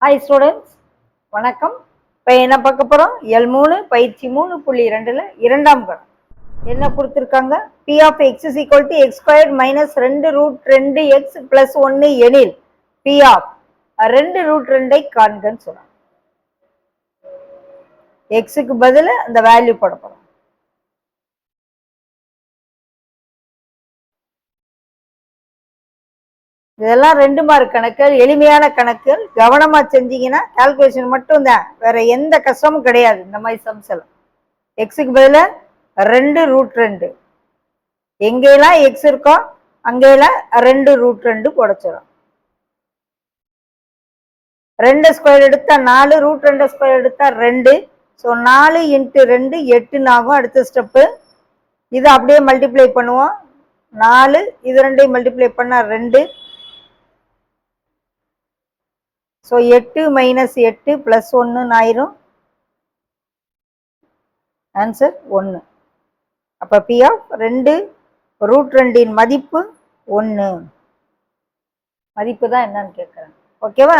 Hi students, வணக்கம். இப்போ என்ன பார்க்க போகிறோம்? L3 பயிற்சி 3.2ல இரண்டாம் கணம் என்ன கொடுத்துருக்காங்க? P of x is equal to x squared minus 2√2x plus 1 எனில் P of 2√2 காண்கன்னு சொல்றாங்க. எக்ஸுக்கு பதில் அந்த வேல்யூ போட போகிறோம். இதெல்லாம் 2 மார்க் கணக்குகள், எளிமையான கணக்குகள். கவனமா செஞ்சீங்கன்னா கால்குலேஷன் மட்டும் தான், வேற எந்த கஷ்டமும் கிடையாது. இந்த மாதிரி சம்ஸ் எல்லாம் எக்ஸுக்கு பதில 2√2 எங்கெல்லாம் எக்ஸ் இருக்கோ அங்கெல்லாம் 2√2 போடச்சிடும். 2 ஸ்கொயர் எடுத்தா 4, √2 ஸ்கொயர் எடுத்தா 2. ஸோ 4 × 2 8 ஆகும். அடுத்த ஸ்டெப்பு இதை அப்படியே மல்டிப்ளை பண்ணுவோம். 4 இது 2 மல்டிப்ளை பண்ணா 2. ஸோ 8 - 8 + 1 ஆயிரும். ஆன்சர் 1. அப்போ P of 2√2 மதிப்பு 1. மதிப்பு தான் என்னன்னு கேட்குறேன். ஓகேவா?